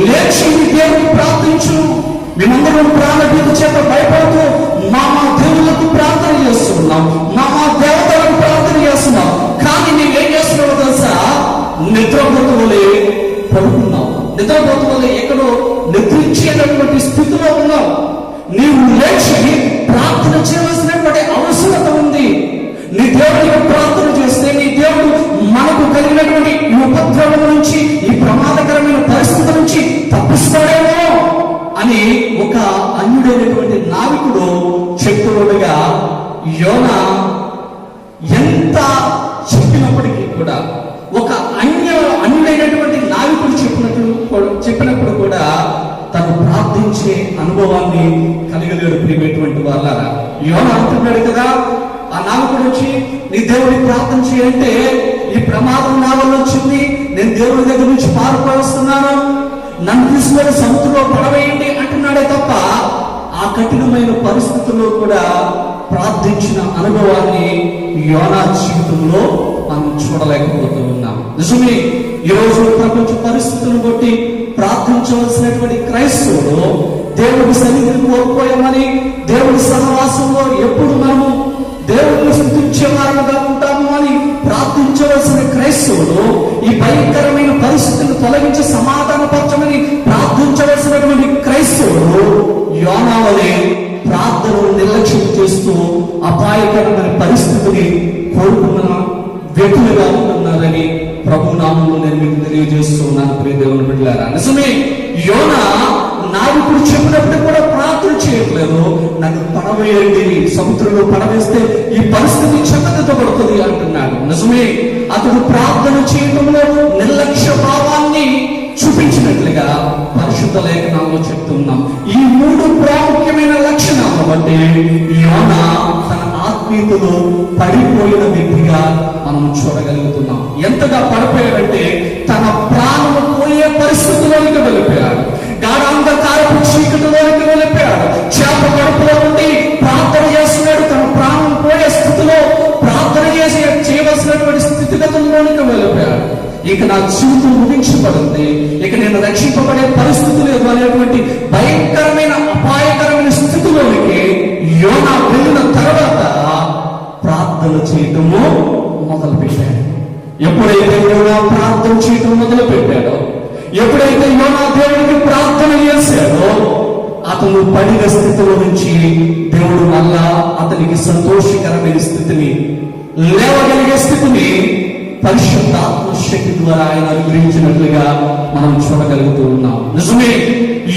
లేచి నీ దేవుని ప్రార్థించు. మేమందరం ప్రాణభీతి చేత భయపడుతూ మా దేవుళ్ళకు ప్రార్థన చేస్తున్నాం, మా దేవతలకు ప్రార్థన చేస్తున్నాం. కానీ నీవేం చేస్తున్నావు తెలుసా? నిద్రపోతులే పడుకున్నావు, నిద్రపోతులే ఎక్కడో నిద్రించేటటువంటి స్థితిలో ఉన్నావు. నీవు లేచి ప్రార్థన చేయవలసినటువంటి అవసరత ఉంది. నీ దేవుడికి ప్రార్థన చేస్తే నీ దేవుడు మనకు కలిగినటువంటి ఈ ఉపద్రవం నుంచి, ఈ ప్రమాదకరమైన పరిస్థితి అన్యుడైనటువంటి నావికుడు చెప్తూ ఉండగా యోనా ఎంత చెప్పినప్పటికీ కూడా ఒక అన్యుడైనటువంటి నావికుడు చెప్పినప్పుడు కూడా తను ప్రార్థించే అనుభవాన్ని కలిగలేడు. ప్రియమైనటువంటి వాళ్ళారా, యోనా అంటున్నాడు కదా, ఆ నావికుడు వచ్చి నీ దేవుడిని ప్రార్థన చేయంటే ఈ ప్రమాదం నా వల్ల వచ్చింది, నేను దేవుడి దగ్గర నుంచి పారిపోవస్తున్నాను, నన్ను తీసుకొని సముద్రంలో పడవేయండి అంటున్నాడే తప్ప ఆ కఠినమైన పరిస్థితుల్లో కూడా ప్రార్థించిన అనుభవాన్ని యోనా జీవితంలో మనం చూడలేకపోతూ ఉన్నాం. నిజమే, ఈరోజు ప్రపంచ పరిస్థితులను బట్టి ప్రార్థించవలసినటువంటి క్రైస్తవులు దేవుడి సన్నిధిని కోల్పోయామని, దేవుడి సహవాసంలో ఎప్పుడు మనము దేవుడిని స్తుతించే వారుగా ఉంటాము అని ప్రార్థించవలసిన క్రైస్తవులు ఈ భయంకరమైన పరిస్థితులను తొలగించి సమాధానపరచమని ప్రార్థించవలసినటువంటి క్రైస్తవులు యోనా వలె ప్రార్థనను నిర్లక్ష్యం చేస్తూ అపాయకరమైన పరిస్థితిని కోరుకున్న వ్యక్తులుగా ఉంటున్నారని ప్రభు నామంలో నేను మీకు తెలియజేస్తూ ఉన్నాను. ప్రియ దేవుని బిడ్డలారా, నిజమే, యోనా నావికుడు చెప్పినప్పుడు కూడా ప్రార్థన చేయట్లేదు, నన్ను పడవేయండి, సముద్రంలో పడవేస్తే ఈ పరిస్థితి చక్కదిద్దబడుతుంది అంటున్నాడు. నిజమే, అతడు ప్రార్థన చేయడంలో నిర్లక్ష్య భావాన్ని చూపించినట్లుగా పరిశుద్ధ లేఖనాల్లో చెప్తున్నాం. ఈ 3 ప్రాముఖ్యమైన లక్షణాలను బట్టి యోనా తన ఆత్మీయతలో పడిపోయిన వ్యక్తిగా మనం చూడగలుగుతున్నాం. ఎంతగా పడిపోయాడంటే తన ప్రాణము పోయే పరిస్థితిలోనికి వెళ్ళిపోయాడు, గాఢాంధకారపు చీకటిలోనికి వెళ్ళిపోయాడు, చేప కడుపులో ఉండి ప్రార్థన చేస్తున్నాడు, తన ప్రాణం పోయే స్థితిలో ప్రార్థన చేయవలసినటువంటి స్థితిగతుల్లోనికి వెళ్ళిపోయాడు. ఇక నా జీవితం ముగించబడింది, ఇక నేను రక్షింపబడే పరిస్థితి లేదు అనేటువంటి భయంకరమైన అపాయకరమైన స్థితిలోనికి యోనా వెళ్ళిన తర్వాత ప్రార్థన చేయటము మొదలు పెట్టాడు. ఎప్పుడైతే యోనా ప్రార్థన చేయటం మొదలు పెట్టాడో, ఎప్పుడైతే యోనా దేవుడికి ప్రార్థన చేశాడో, అతను పడిన స్థితిలో నుంచి దేవుడు మళ్ళా అతనికి సంతోషకరమైన స్థితిని, లేవగలిగే స్థితిని పరిశుద్ధాత్మ శక్తి ద్వారా ఆయన అనుగ్రహించినట్లుగా మనం చూడగలుగుతూ ఉన్నాం. నిజమే,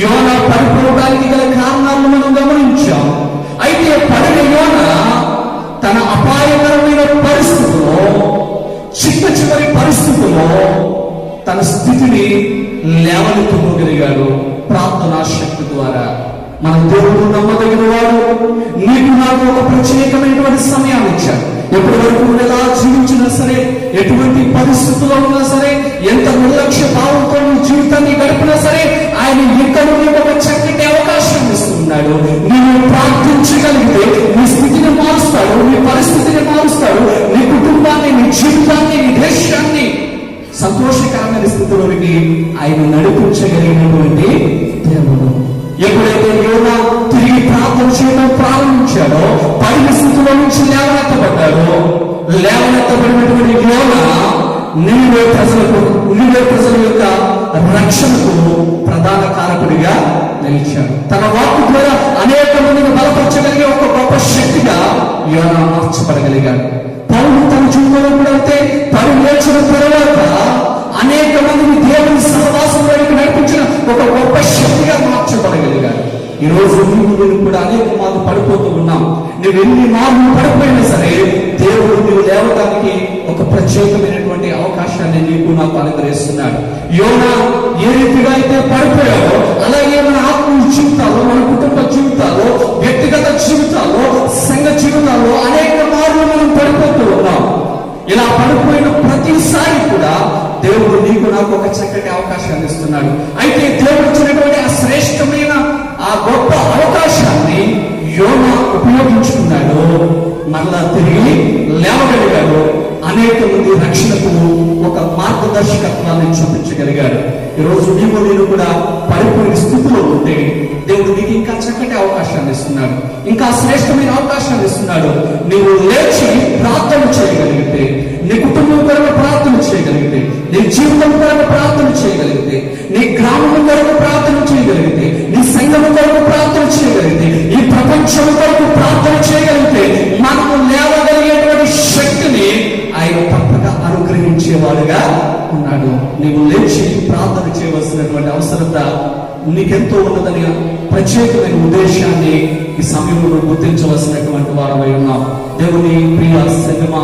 యోనా పడిపోవడానికి గల కారణాలను మనం గమనించాం. అయితే పడిన యోనా తన అపాయకరమైన పరిస్థితిలో, చివరి పరిస్థితిలో తన స్థితిని లేవనెత్తుకోగలిగాడు ప్రార్థనా శక్తి ద్వారా. మన దేవుడు నమ్మదగిన వాడు. నీకు నాకు ఒక ప్రత్యేకమైనటువంటి సమయాన్ని ఇచ్చాడు. ఎప్పటి వరకు ఎలా జీవించినా సరే, ఎటువంటి పరిస్థితుల్లో ఉన్నా సరే, ఎంత నిర్లక్ష్య భావంతో జీవితాన్ని గడిపినా సరే, ఆయన ఇక్కడ ఒక చక్కటి అవకాశం ఇస్తున్నాడు. నీవు ప్రార్థించగలిగితే నీ స్థితిని మారుస్తాడు, నీ పరిస్థితిని మారుస్తాడు, నీ కుటుంబాన్ని, నీ జీవితాన్ని, నీ దేశాన్ని సంతోషకరమైన స్థితిలోనికి ఆయన నడిపించగలిగినటువంటి దేవుడు. ఎప్పుడైతే యోనా తిరిగి ప్రార్థన చేయడం ప్రారంభించాడో, పైన స్థితిలో నుంచి లేవనెత్తబడ్డాడో, లేవనెత్తబడినటువంటి యోనా నినివే ప్రజల యొక్క రక్షణకు ప్రధాన కారకుడిగా నిలిచాడు. తన వాక్కు ద్వారా అనేక మందిని బలపరచగలిగే ఒక గొప్ప శక్తిగా యోనా మార్చబడగలిగాడు. పౌలు తన జీవితంలో కూడా అయితే పని లేచిన తర్వాత అనేక మందిని దేవుని సహవాసంలోకి నడిపించిన ఒక గొప్ప శక్తిగా మార్చబడగలిగాడు. ఈ రోజు నేను కూడా అనేక మార్లు పడిపోతూ ఉన్నాం. నువ్వు ఎన్ని మార్లు పడిపోయినా సరే, దేవుడు నువ్వు లేవడానికి ఒక ప్రత్యేకమైనటువంటి అవకాశాన్ని నీకు నాకు అనుగ్రహిస్తున్నాడు. యోనా ఏ రీతిగా అయితే పడిపోయాడో, అలాగే మన ఆత్మీయ జీవితాల్లో, మన కుటుంబ జీవితాల్లో, వ్యక్తిగత జీవితాల్లో, సంఘ జీవితాల్లో అనేక మార్లు మనం పడిపోతూ ఉన్నాం. ఇలా పడిపోయిన ప్రతిసారి కూడా దేవుడు నీకు నాకు ఒక చక్కటి అవకాశాన్ని ఇస్తున్నాడు. అయితే దేవుడు ఇచ్చినటువంటి ఆ శ్రేష్టమైన ఆ గొప్ప అవకాశాన్ని యోనా ఉపయోగించుకున్నాడు. మళ్ళా తిరిగి లేవగలిగాడు. అనేక మంది రక్షణకు ఒక మార్గదర్శకత్వాన్ని చూపించగలిగాడు. ఈరోజు నీవు నేను కూడా పడిపోయిన స్థితిలో ఉంటే దేవుడు నీకు ఇంకా చక్కటి అవకాశాన్ని ఇస్తున్నాడు, ఇంకా శ్రేష్టమైన అవకాశాన్ని ఇస్తున్నాడు. నీవు లేచి ప్రార్థన చేయగలిగితే, నీ కుటుంబం కొరకు ప్రార్థన చేయగలిగితే, నీ జీవితం కొరకు ప్రార్థన చేయగలిగితే, నీ గ్రామం కొరకు ప్రార్థన చేయగలిగితే, నీ సంఘం కొరకు ప్రార్థన చేయగలిగితే, ఈ ప్రపంచం కొరకు ప్రార్థన చేయగలిగితే, మనము లేవగలిగేటువంటి శక్తిని ఆయన తప్పక అనుగ్రహించేవాడుగా ఉన్నాడు. నీవు లేచి ప్రార్థన చేయవలసినటువంటి అవసరత నీకెంతో ఉన్నదని ప్రత్యేకమైన ఉద్దేశాన్ని ఈ సమయంలో గుర్తించవలసినటువంటి వారమై ఉన్నాం. దేవుని ప్రియ సంగమా,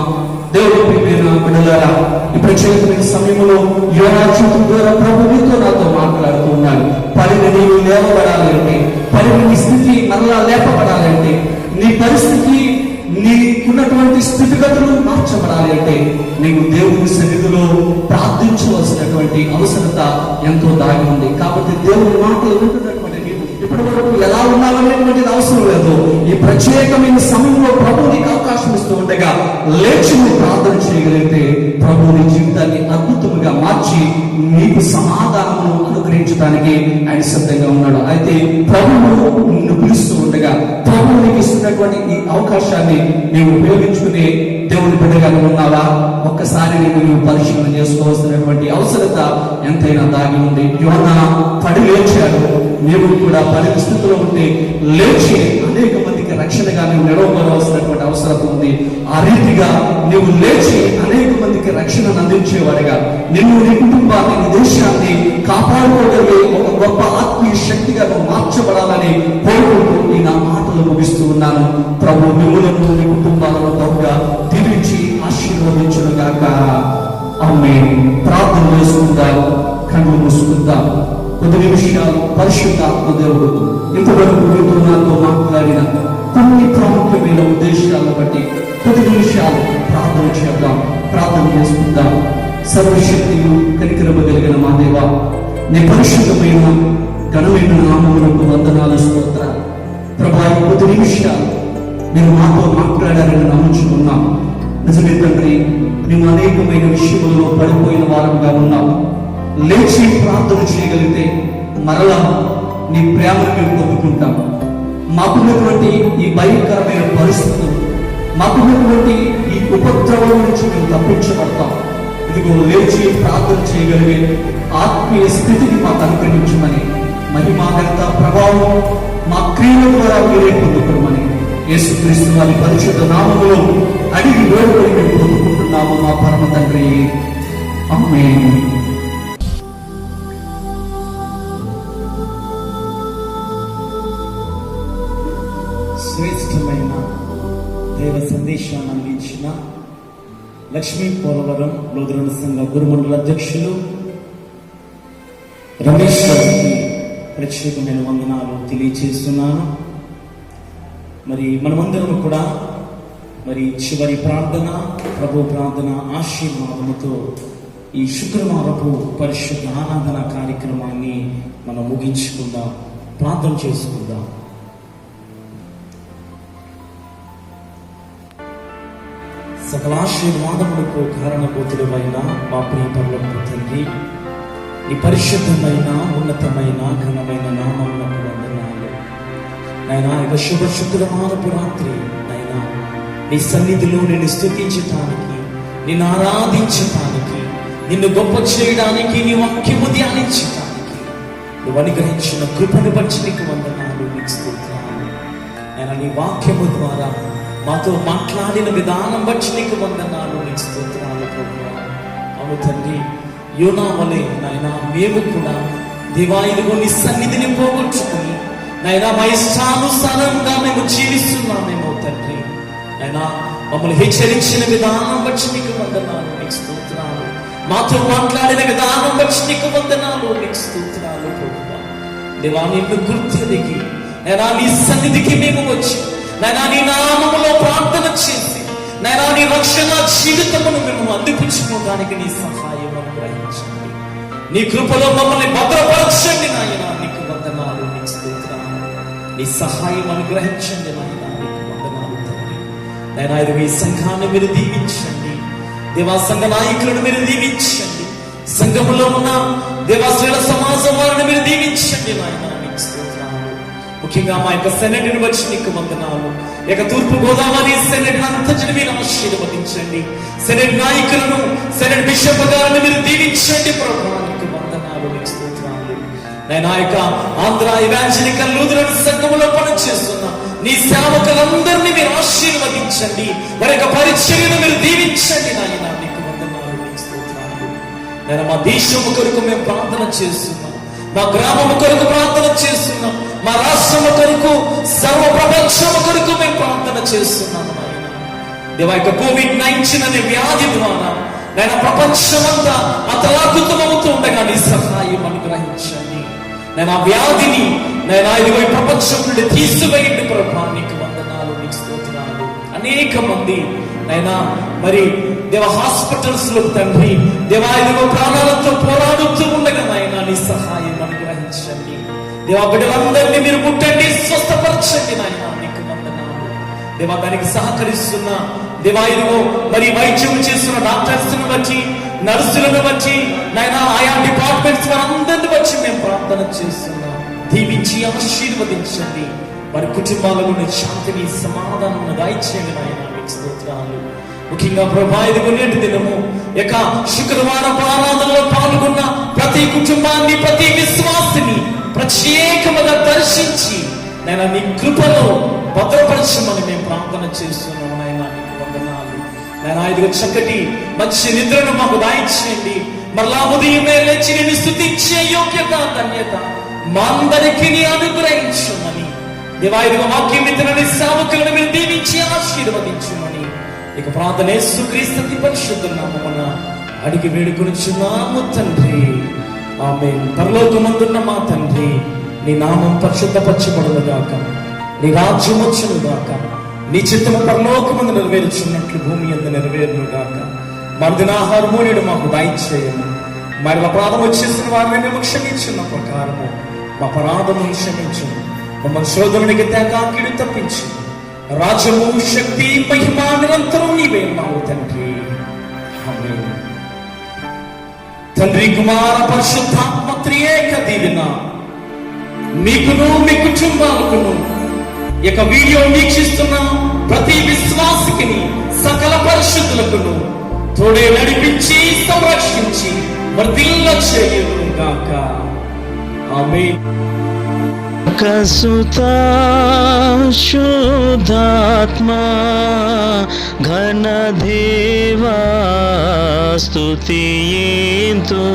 దేవుని ప్రియమైన బిడ్డలారా, ఈ ప్రత్యేకమైన సమయంలో యోనా జీవితం ద్వారా ప్రభు నీతో నాతో మాట్లాడుతూ ఉన్నాడు. పనిని నీవు లేవబడాలంటే, పనిని నీ స్థితి మరలా లేపబడాలంటే, నీ పరిస్థితి నీకున్నటువంటి స్థితిగతులు మార్చబడాలి అంటే నీవు దేవుని సన్నిధిలో ప్రార్థించవలసినటువంటి అవసరత ఎంతో దాగి ఉంది. కాబట్టి దేవుని మాటలు వింటున్నటువంటి నీవు ఇప్పటి వరకు ఎలా ఉన్నావనేటువంటిది అవసరం లేదు. ఈ ప్రత్యేకమైన సమయంలో ప్రభు నీకు అవకాశం ఇస్తూ ఉండగా లేచి నువ్వు ప్రార్థన చేయగలిగితే ప్రభు నీ జీవితాన్ని అద్భుతంగా మార్చి నీకు సమాధానమును అనుగ్రహించడానికి ఆయన సిద్ధంగా ఉన్నాడు. అయితే ప్రభువు నిన్ను పిలుస్తూ ఉండగా ప్రభు నీకు ఇస్తున్నటువంటి ఈ అవకాశాన్ని నీవు ఉపయోగించుకునే దేవుని బిడ్డగా ఉన్నావా? ఒక్కసారి నీవు పరిశీలన చేసుకోవాల్సినటువంటి అవసరత ఎంతైనా దాగి ఉంది. యోనా పడి లేచాడు. నీవు కూడా పరిస్థితిలో ఉంటే లేచి అనేక మందికి రక్షణగా నీవు నిలవబడవలసినటువంటి అవసరం ఉంది. ఆ రీతిగా నీవు లేచి అనేక మందికి రక్షణను అందించేవాడిగా నిన్ను, నీ కుటుంబాన్ని, నీ దేశాన్ని కాపాడుకోగలిగే ఒక గొప్ప ఆత్మీయ శక్తిగా నువ్వు మార్చబడాలని కోరుకుంటూ ఈ నా మాటలు ముగిస్తూ ఉన్నాను. ప్రభు మిమ్ములను, మీ కుటుంబాలను బహుగా దీవించి ఆశీర్వదించును గాక. ఆమేన్. ప్రార్థన చేసుకుందాం, కళ్ళు మూసుకుందాం. కొద్ది నిమిషాలు పరిశుద్ధాత్మ దేవుడు ఇంతవరకు మీతో నాతో మాట్లాడిన కొన్ని ప్రాముఖ్యమైన ఉద్దేశాలను బట్టి కొద్ది నిమిషాలు ప్రార్థన చేద్దాం, ప్రార్థన చేసుకుందాం. సర్వశక్తియు కనికరమగలిగిన మా దేవా, నీ పరిశుద్ధమైన ఘనమైన నామములకు వందనాలు, స్తోత్రాలు. ప్రభా, కొద్ది నిమిషాలు మీరు మాతో మాట్లాడారని నమ్ముచున్నాం. నిజమే తండ్రి, మేము అనేకమైన విషయములలో పడిపోయిన వారంగా ఉన్నాం. లేచి ప్రార్థన చేయగలిగితే మరలా నీ ప్రేమను మేము పొందుకుంటాం. మాకున్నటువంటి ఈ భయంకరమైన పరిస్థితులు, మాకున్నటువంటి ఈ ఉపద్రవం నుంచి మేము తప్పించబడతాం. ఇదిగో లేచి ప్రార్థన చేయగలిగే ఆత్మీయ స్థితిని మాకు అనుగ్రహించమని, మహిమ ఘనత ప్రభావం మా క్రియల ద్వారా మీరే పొందుకోమని యేసుక్రీస్తు వారి పరిశుద్ధ నామములో అడిగి వేడుకొని మేము పొందుకుంటున్నాము మా పరమ తండ్రి. ఆమేన్. శ్రేష్టమైన దైవ సందేశాన్ని అందించిన లక్ష్మీ పోలవరం లూథరన్ సంఘ గురుమండల అధ్యక్షులు రమేష్ గారికి ప్రత్యేకమైన వందనాలు తెలియజేస్తున్నాను. మరి మనమందరం కూడా మరి చివరి ప్రార్థన, ప్రభు ప్రార్థన ఆశీర్వాదముతో ఈ శుక్రవారపు పరిశుద్ధ ఆరాధన కార్యక్రమాన్ని మనం ముగించుకుందాం, ప్రార్థన చేసుకుందాం. సకల ఆశీర్వాదములకు కారణభూతులమైన మా ప్రియ పరలోకపు తండ్రి, నీ పరిశుద్ధమైన ఉన్నతమైన ఘనమైన నామమునకు వందనాలు నాయనా. ఇక శుభ శుక్రవారపు రాత్రి నాయనా, నీ సన్నిధిలో నిన్ను స్తుతించటానికి, నిన్ను ఆరాధించటానికి, నిన్ను గొప్ప చేయడానికి, నీ వాక్యము ధ్యానించటానికి నువ్వు అనుగ్రహించిన కృపను బట్టి నీకు వందనాలు, నీకు స్తుతులు. నాయనా, నీ వాక్యము ద్వారా మాతో మాట్లాడిన విధానం బట్టి నీకు వందనాలు, నీకు స్తోత్రాలు ప్రభువా. అవును తండ్రి, యోనా వలె నాయనా మేము కూడా దేవా ఇదిగో నీ సన్నిధిని పోగొట్టుకుని నాయనా మా ఇష్టానుసారంగా మేము జీవిస్తున్నామేమో తండ్రి. నాయనా మమ్మల్ని హెచ్చరించిన విధానం బట్టి నీకు వందనాలు, నీకు స్తోత్రాలు. మాతో మాట్లాడిన విధానం బట్టి నీకు వందనాలు, నీకు స్తోత్రాలు ప్రభువా. దేవా నిన్ను గుర్తెరిగి నాయనా నీ సన్నిధికి మేము వచ్చి నాయనా నీ నామములో ప్రార్థన చేసి నాయనా నీ రక్షణ జీవితమును మేము అందిపుచ్చుకోవడానికి నీ సహాయం అనుగ్రహించండి. నీ కృపలో మమ్మల్ని భద్రపరచండి నాయనా, నీకు వందనాలు, నీకు స్తోత్రాలు. నీ సహాయం అనుగ్రహించండి నాయనా, నీకు వందనాలు తండ్రి. నాయనా ఇది ఈ సంఘాన్ని మీరు దీవించండి. దేవా సంఘ నాయకులను మీరు దీవించండి. సంఘములో ఉన్న దేవాశ్రీల సమాజం వారిని మీరు దీవించండి నాయనా, నీకు స్తోత్రాలు. ముఖ్యంగా మా యొక్క సెనెట్ని వచ్చి నీకు వందనాలు. ఇక తూర్పు గోదావరి సెనెట్ అంతటిని మీరు ఆశీర్వదించండి. సెనెట్ నాయకులను, సెనెట్ బిషప్ గారిని మీరు దీవించండి ప్రభువా, నీకు వందనాలు, నీకు స్తోత్రాలు. నేను ఆ యొక్క ఆంధ్ర ఇవాంజలికల్ లూథరన్ సంఘములో పనిచేస్తున్న నీ సేవకులందరినీ మీరు ఆశీర్వదించండి. వారి యొక్క పరిచర్యను మీరు దీవించండి నాయనా, నీకు వందనాలు, నీకు స్తోత్రాలు. నేను మా దేశము కొరకు మేము ప్రార్థన చేస్తున్నాం. మా గ్రామము కొరకు ప్రార్థన చేస్తున్నాం, మా రాష్ట్రము కొరకు, సర్వ ప్రపంచము కొరకు మేము ప్రార్థన చేస్తున్నాము నాయన. దేవా, యొక్క COVID-19 అనే వ్యాధి ద్వారా నాయన ప్రపంచమంతా అతలాకుతమవుతూ ఉండగా నీ సహాయం అనుగ్రహించండి. నేను ఆ వ్యాధిని నేను ఇదిగో ఈ ప్రపంచం నుండి తీసివేయండి ప్రభా. నీకు వందనాలు, నీకు స్తోత్రాలు. అనేక మంది నైనా మరి దేవ హాస్పిటల్స్ లో తండ్రి దేవా ఇదిగో ప్రాణాలతో పోరాడుతూ ఉండగా నాయన నీ సహాయం అనుగ్రహించండి. దేవా, బిడ్డలందరినీ మీరు ముట్టండి, స్వస్థపరచండి నాయన. నీకు వందనాలు దేవా. దానికి సహకరిస్తున్న దేవా ఇదిగో మరి వైద్యం చేస్తున్న డాక్టర్స్ ను బట్టి, నర్సులను బట్టి నాయన, ఆయా డిపార్ట్మెంట్స్ వారందరిని బట్టి మేము ప్రార్థన చేస్తున్నాం. దీవించి ఆశీర్వదించండి. వారి కుటుంబాలను శాంతిని, సమాధానం దయచేయండి నాయన. మీకు స్తోత్రాలు. ముఖ్యంగా ప్రభా ఇదిగో నేటి దినము యొక్క శుక్రవారం ఆరాధనలో పాల్గొన్న ప్రతి కుటుంబాన్ని, ప్రతి విశ్వాసిని ప్రత్యేకముగా దర్శించి నేను నీ కృపలో భద్రపరచమని మేము ప్రార్థన చేస్తున్నాం నాయన. నీకు వందనాలు నాయన. ఇదిగో చక్కటి మంచి నిద్రను మాకు దయచేయండి. మరలా ఉదయమే లేచి నేను స్తుతించే యోగ్యత, ధన్యత మా అందరికీ అనుగ్రహించమని దేవా ఇదిగో వాక్యం విత్తనని సేవకులను మీరు దీవించి ఆశీర్వదించమని ఇక ప్రార్థన యేసుక్రీస్తు పరిశుద్ధ నామమున అడిగి వేడుకొనుచున్నాము తండ్రి. ఆమేన్. పరలోకమందున్న మా తండ్రి, నీ నామం పరిశుద్ధపరచబడును గాక, నీ రాజ్యం వచ్చును గాక, నీ చిత్తము పరలోకమందు నెరవేర్చున్నట్లు భూమి యందు నెరవేరును గాక. మరుదిన ఆహారము నేడు మాకు దయచేయము. మరి అపరాధం వచ్చేసిన వారిని మేము క్షమించిన ప్రకారము మా అపరాధమును క్షమించు. మమ్మల్ని శోధనకి త్యాగాకిడు తప్పించు. రాజ్యము, శక్తి, మహిమ నిరంతరం నీవే మావు తండ్రి. ఆమేన్. తండ్రి, కుమార, పరిశుద్ధాత్మ త్రియేక దీవెన మీకును, మీ కుటుంబాలకును, ఇక వీడియో వీక్షిస్తున్న ప్రతి విశ్వాసికిని, సకల పరిశుద్ధులకును తోడే నడిపించి సంరక్షించి వర్ధిల్ల చేయును గాక. ఆమేన్. కసుతా శుద్ధాత్మా ఘనదేవా స్తుతియంతు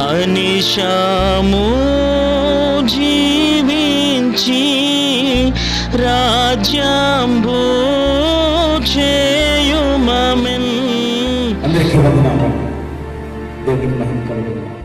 అనిశాము జీవించి రాజ్యంబు చేయుమమెన్. అందరికీ వందనాలు. దేవునికి మహిమ కలుగును.